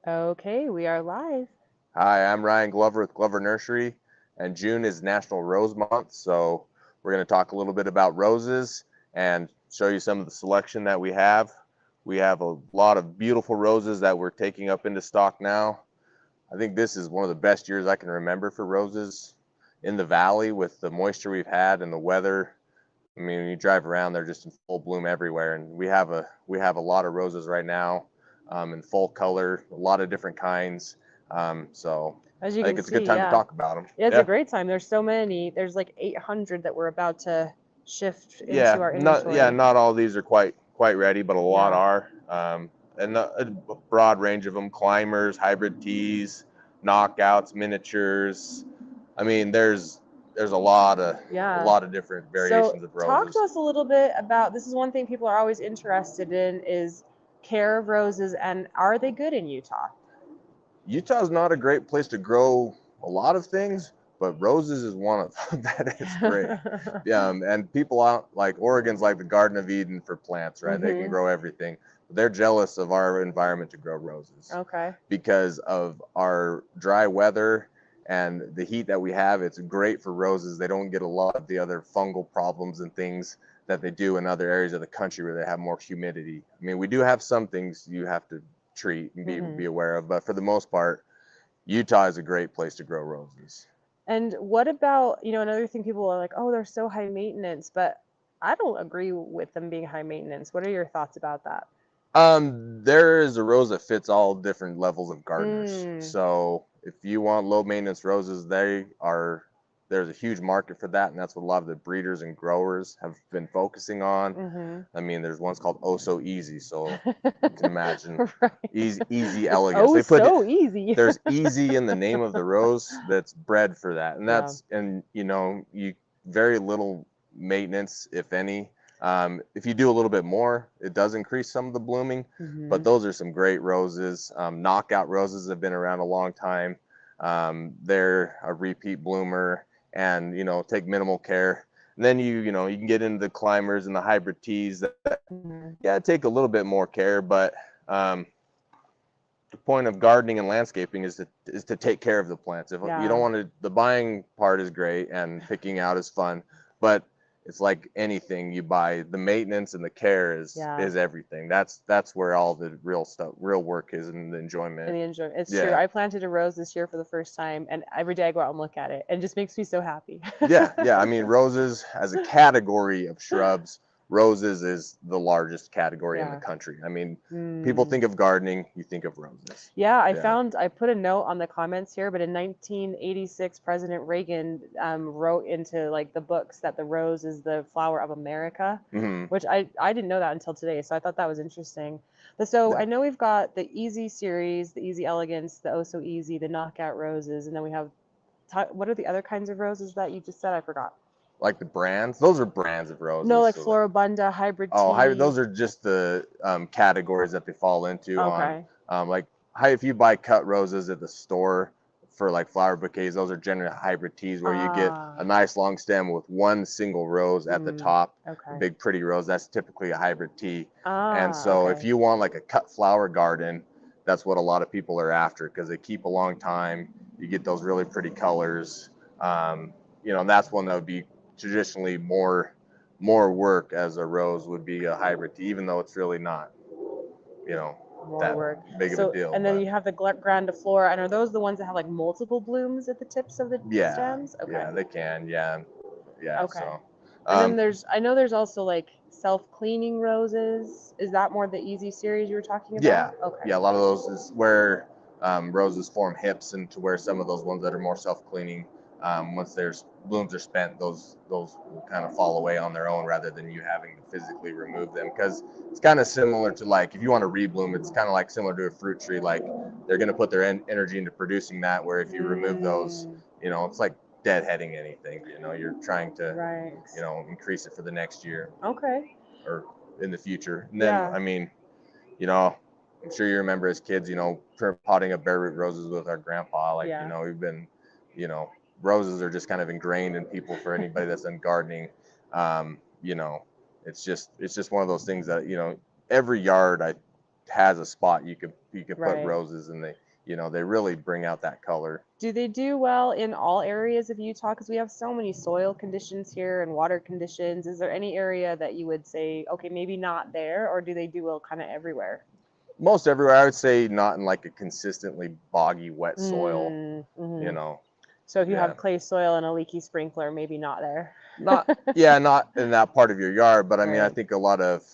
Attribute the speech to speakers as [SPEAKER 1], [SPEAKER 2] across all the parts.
[SPEAKER 1] Okay, we are live.
[SPEAKER 2] Hi, I'm Ryan Glover with Glover Nursery, and June is National Rose Month, so we're going to talk a little bit about roses and show you some of the selection that we have. We have a lot of beautiful roses that we're taking up into stock now. I think this is one of the best years I can remember for roses in the valley with the moisture we've had and the weather. I mean, when you drive around, they're just in full bloom everywhere, and we have a lot of roses right now, in full color, a lot of different kinds. So
[SPEAKER 1] As you
[SPEAKER 2] I think
[SPEAKER 1] can
[SPEAKER 2] it's a good
[SPEAKER 1] see,
[SPEAKER 2] time to
[SPEAKER 1] yeah.
[SPEAKER 2] talk about them.
[SPEAKER 1] Yeah, it's a
[SPEAKER 2] Yeah,
[SPEAKER 1] great time. There's so many. There's like 800 that we're about to shift into
[SPEAKER 2] yeah,
[SPEAKER 1] our
[SPEAKER 2] not
[SPEAKER 1] inventory.
[SPEAKER 2] all these are quite ready, but a lot
[SPEAKER 1] Yeah.
[SPEAKER 2] are. And a broad range of them: climbers, hybrid teas, knockouts, miniatures. I mean, there's a
[SPEAKER 1] Yeah.
[SPEAKER 2] lot of different
[SPEAKER 1] So,
[SPEAKER 2] variations of
[SPEAKER 1] talk to
[SPEAKER 2] roses.
[SPEAKER 1] us a little bit about this is one thing people are always interested in is care of roses and are they good in Utah?
[SPEAKER 2] Utah's not a great place to grow a lot of things, but roses is one of them that is great. Yeah, and people out like Oregon's like the Garden of Eden for plants, right? They can
[SPEAKER 1] Mhm.
[SPEAKER 2] grow everything. But they're jealous of our environment to grow roses
[SPEAKER 1] Okay.
[SPEAKER 2] because of our dry weather and the heat that we have. It's great for roses. They don't get a lot of the other fungal problems and things that they do in other areas of the country where they have more humidity. I mean, we do have some things you have to treat and be
[SPEAKER 1] Mhm.
[SPEAKER 2] aware of, but for the most part, Utah is a great place to grow roses.
[SPEAKER 1] And what about, another thing people are like, "Oh, they're so high maintenance," but I don't agree with them being high maintenance. What are your thoughts about that?
[SPEAKER 2] There is a rose that fits all different levels of gardeners.
[SPEAKER 1] Mm.
[SPEAKER 2] So if you want low maintenance roses, there's a huge market for that, and that's what a lot of the breeders and growers have been focusing on.
[SPEAKER 1] Mhm.
[SPEAKER 2] I mean, there's ones called Oh So Easy, so you can imagine
[SPEAKER 1] Right.
[SPEAKER 2] easy
[SPEAKER 1] It's
[SPEAKER 2] elegance.
[SPEAKER 1] oh
[SPEAKER 2] They put
[SPEAKER 1] so easy.
[SPEAKER 2] there's easy in the name of the rose that's bred for that, and
[SPEAKER 1] Yeah.
[SPEAKER 2] you very little maintenance if any. If you do a little bit more, it does increase some of the blooming, but
[SPEAKER 1] Mhm.
[SPEAKER 2] those are some great roses. Knockout roses have been around a long time. They're a repeat bloomer, and take minimal care. And then you can get into the climbers and the hybrid teas that,
[SPEAKER 1] Mhm.
[SPEAKER 2] yeah, take a little bit more care, but um, the point of gardening and landscaping is to take care of the plants. If you don't
[SPEAKER 1] Yeah.
[SPEAKER 2] want to, the buying part is great and picking out is fun, but it's like anything you buy, the maintenance and the care is
[SPEAKER 1] Yeah.
[SPEAKER 2] is everything. That's where all the real stuff, real work is, and the enjoyment.
[SPEAKER 1] And the enjoy. It's true.
[SPEAKER 2] Yeah,
[SPEAKER 1] I planted a rose this year for the first time, and every day I go out and look at it, and it just makes me so happy.
[SPEAKER 2] yeah. I mean, roses as a category of shrubs, roses is the largest category in the
[SPEAKER 1] Yeah.
[SPEAKER 2] country. I mean, people
[SPEAKER 1] Mm.
[SPEAKER 2] think of gardening, you think of roses.
[SPEAKER 1] Yeah,
[SPEAKER 2] Yeah.
[SPEAKER 1] I put a note on the comments here, but in 1986, President Reagan wrote into like the books that the rose is the flower of America,
[SPEAKER 2] Hmm.
[SPEAKER 1] which I didn't know that until today, so I thought that was interesting. But so
[SPEAKER 2] Yeah.
[SPEAKER 1] I know we've got the Easy series, the Easy Elegance, the Oh So Easy, the Knockout Roses, and then we have what are the other kinds of roses that you just said? I forgot.
[SPEAKER 2] Like the brands, those are brands of
[SPEAKER 1] No,
[SPEAKER 2] roses.
[SPEAKER 1] like
[SPEAKER 2] So that,
[SPEAKER 1] Floribunda, Hybrid
[SPEAKER 2] oh,
[SPEAKER 1] Tea.
[SPEAKER 2] those are just the categories that they fall into on.
[SPEAKER 1] Okay.
[SPEAKER 2] Like, if you buy cut roses at the store for like flower bouquets, those are generally hybrid teas where you get a
[SPEAKER 1] Ah.
[SPEAKER 2] nice long stem with one single rose at the
[SPEAKER 1] Mm,
[SPEAKER 2] top, a
[SPEAKER 1] okay.
[SPEAKER 2] big pretty rose. That's typically a hybrid tea. And
[SPEAKER 1] Ah,
[SPEAKER 2] so if
[SPEAKER 1] okay.
[SPEAKER 2] you want like a cut flower garden, that's what a lot of people are after because they keep a long time. You get those really pretty colors. Um, and that's one that would be traditionally more work as a rose would be a hybrid tea, even though it's really not, you know,
[SPEAKER 1] More
[SPEAKER 2] that
[SPEAKER 1] work.
[SPEAKER 2] big of a
[SPEAKER 1] So,
[SPEAKER 2] deal.
[SPEAKER 1] and then
[SPEAKER 2] But
[SPEAKER 1] you have the grandiflora, and are those the ones that have like multiple blooms at the tips of the
[SPEAKER 2] yeah,
[SPEAKER 1] stems? Okay.
[SPEAKER 2] yeah, they can, yeah.
[SPEAKER 1] Okay.
[SPEAKER 2] So,
[SPEAKER 1] And then
[SPEAKER 2] um,
[SPEAKER 1] I know there's also like self-cleaning roses. Is that more the easy series you were talking
[SPEAKER 2] yeah,
[SPEAKER 1] about? Okay.
[SPEAKER 2] yeah, a lot of those is where roses form hips, and to where some of those ones that are more self-cleaning, once their blooms are spent, those will kind of fall away on their own rather than you having to physically remove them. Because it's kind of similar to like if you want to rebloom, it's kind of like similar to a fruit tree. Like they're going to put their energy into producing that. Where if you remove those,
[SPEAKER 1] Mm,
[SPEAKER 2] it's like deadheading anything. You're trying to
[SPEAKER 1] right.
[SPEAKER 2] increase it for the next year
[SPEAKER 1] Okay.
[SPEAKER 2] or in the future. And then
[SPEAKER 1] Yeah.
[SPEAKER 2] I mean, you know, I'm sure you remember as kids, potting up bare root roses with our grandpa. Like,
[SPEAKER 1] Yeah.
[SPEAKER 2] we've been, you know, roses are just kind of ingrained in people for anybody that's done gardening. Um, you know, it's just one of those things that, every yard I has a spot you could put
[SPEAKER 1] Right.
[SPEAKER 2] roses, and they, they really bring out that color.
[SPEAKER 1] Do they do well in all areas of Utah? Because we have so many soil conditions here and water conditions. Is there any area that you would say, okay, maybe not there, or do they do well kind of everywhere?
[SPEAKER 2] Most everywhere, I would say, not in like a consistently boggy, wet soil.
[SPEAKER 1] Mm-hmm.
[SPEAKER 2] You know,
[SPEAKER 1] So if you
[SPEAKER 2] yeah,
[SPEAKER 1] have clay soil and a leaky sprinkler, maybe not there.
[SPEAKER 2] not yeah, not in that part of your yard. But I mean, I
[SPEAKER 1] Right.
[SPEAKER 2] think a lot of,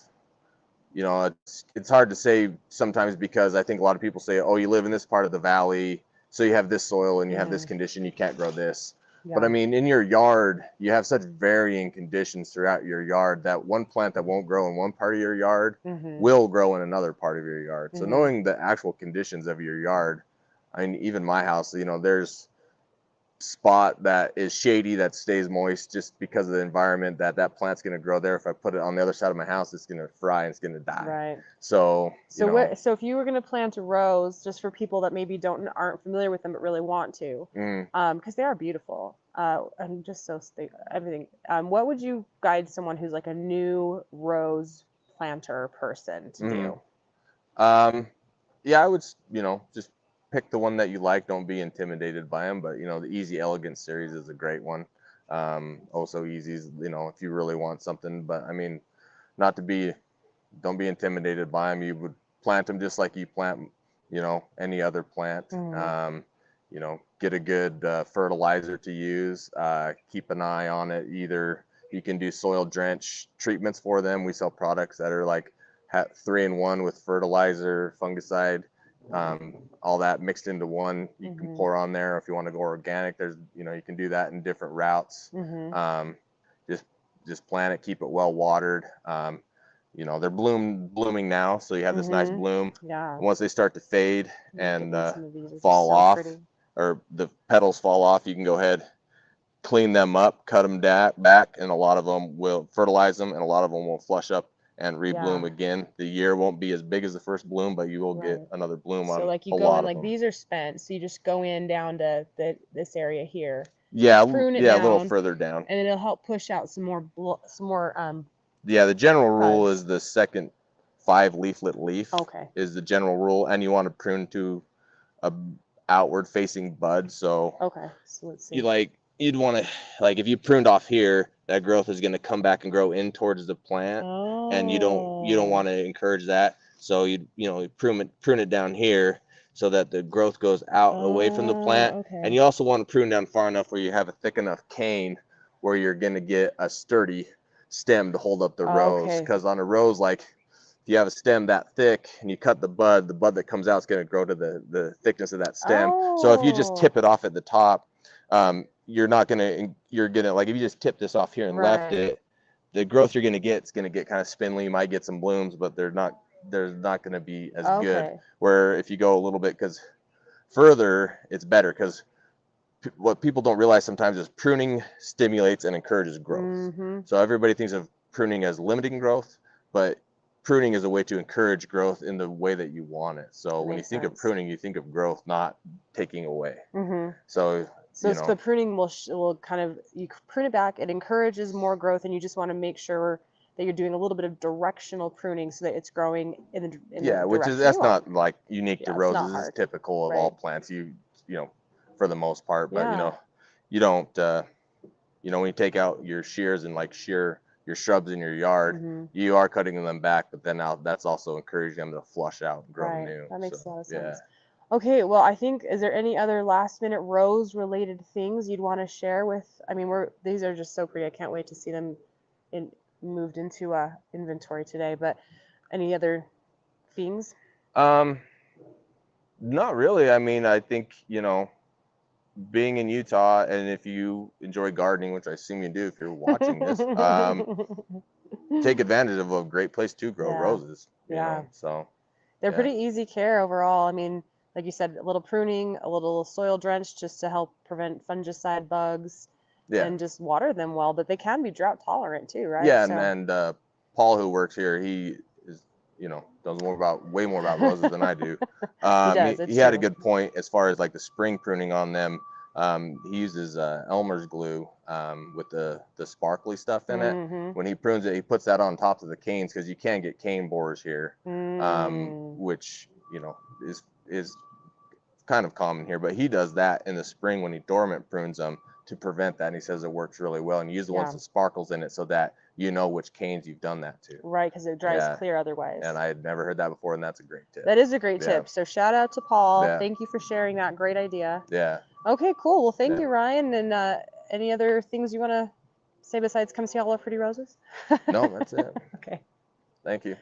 [SPEAKER 2] it's hard to say sometimes, because I think a lot of people say, oh, you live in this part of the valley, so you have this soil and you have this condition, you can't grow this. But I
[SPEAKER 1] Yeah.
[SPEAKER 2] mean, in your yard, you have such varying conditions throughout your yard that one plant that won't grow in one part of your yard will grow in another part of your yard. So knowing the actual conditions of your yard, I mean, even my house, there's spot that is shady that stays moist just because of the environment that plant's going to grow there. If I put it on the other side of my house, it's going to fry and it's going to die.
[SPEAKER 1] Right.
[SPEAKER 2] So
[SPEAKER 1] So if you were going to plant a rose, just for people that maybe aren't familiar with them but really want to, because they are beautiful, and just so everything. What would you guide someone who's like a new rose planter person to do?
[SPEAKER 2] Yeah, I would, just pick the one that you like. Don't be intimidated by them. But the Easy Elegance series is a great one. Also Easy's, if you really want something. But I mean, don't be intimidated by them. You would plant them just like you plant, any other plant. Get a good fertilizer to use. Keep an eye on it. Either you can do soil drench treatments for them. We sell products that are like 3-in-1 with fertilizer, fungicide, all that mixed into one. You can pour on there. If you want to go organic, there's, you can do that in different routes. Just plant it, keep it well watered. They're blooming now, so you have this nice bloom.
[SPEAKER 1] Yeah.
[SPEAKER 2] And once they start to fade and
[SPEAKER 1] fall
[SPEAKER 2] off, or the petals fall off, you can go ahead, clean them up, cut them back, and a lot of them will fertilize them, and a lot of them will flush up and rebloom again. The year won't be as big as the first bloom, but you will get another bloom on
[SPEAKER 1] So like you
[SPEAKER 2] a
[SPEAKER 1] go
[SPEAKER 2] lot
[SPEAKER 1] in,
[SPEAKER 2] of
[SPEAKER 1] like
[SPEAKER 2] them.
[SPEAKER 1] these are spent, so you just go in down to this area here.
[SPEAKER 2] Yeah,
[SPEAKER 1] prune it
[SPEAKER 2] a
[SPEAKER 1] down,
[SPEAKER 2] little further down.
[SPEAKER 1] and it'll help push out some more
[SPEAKER 2] Yeah, the general rule
[SPEAKER 1] buds.
[SPEAKER 2] is the second 5-leaflet leaf
[SPEAKER 1] Okay.
[SPEAKER 2] is the general rule, and you want to prune to a outward facing bud. So
[SPEAKER 1] Okay, so let's see.
[SPEAKER 2] You'd want to, like, if you pruned off here, that growth is going to come back and grow in towards the plant, and you don't want to encourage that. So you prune it down here so that the growth goes out away from the plant.
[SPEAKER 1] Okay.
[SPEAKER 2] And you also want to prune down far enough where you have a thick enough cane where you're going to get a sturdy stem to hold up the rose. Because on a rose, like, if you have a stem that thick and you cut the bud that comes out is going to grow to the thickness of that stem. So if you just tip it off at the top, you're gonna, like, if you just tip this off here and left it, the growth you're gonna get is gonna get kind of spindly. You might get some blooms, but they're not gonna be as good. Where if you go a little bit further, it's better, because what people don't realize sometimes is pruning stimulates and encourages growth. So everybody thinks of pruning as limiting growth, but pruning is a way to encourage growth in the way that you want it. So when you think of pruning, you think of growth, not taking away. So
[SPEAKER 1] the pruning will kind of, you prune it back, it encourages more growth, and you just want to make sure that you're doing a little bit of directional pruning so that it's growing in the direction
[SPEAKER 2] that's not like unique to roses. It's typical of all plants. For the most part, but you don't when you take out your shears and like shear your shrubs in your yard, you are cutting them back, but then now that's also encouraging them to flush out and grow new.
[SPEAKER 1] That makes a lot of sense. Okay, well, I think, is there any other last minute rose related things you'd want to share with, I mean, these are just so pretty. I can't wait to see them moved into inventory today, but any other things?
[SPEAKER 2] Not really. I mean, I think, being in Utah, and if you enjoy gardening, which I assume you do if you're watching this, take advantage of a great place to grow roses. So
[SPEAKER 1] they're pretty easy care overall. I mean, like you said, a little pruning, a little soil drench just to help prevent fungicide bugs, and just water them well. But they can be drought tolerant too, right?
[SPEAKER 2] Yeah, and Paul, who works here, he is, does way more about roses than I do. He had a good point as far as like the spring pruning on them. He uses Elmer's glue with the sparkly stuff in it. When he prunes it, he puts that on top of the canes, because you can get cane borers here. which, you know, is kind of common here, but he does that in the spring when he dormant prunes them to prevent that. And he says it works really well. And you use the ones with sparkles in it so that you know which canes you've done that to.
[SPEAKER 1] Right, because it dries clear otherwise.
[SPEAKER 2] And I had never heard that before, and that's a great tip.
[SPEAKER 1] That is a great tip. So shout out to Paul. Thank you for sharing that great idea.
[SPEAKER 2] Yeah.
[SPEAKER 1] Okay, cool. Well, thank you, Ryan. And any other things you want to say besides come see all our pretty roses?
[SPEAKER 2] No, that's it.
[SPEAKER 1] Okay.
[SPEAKER 2] Thank you.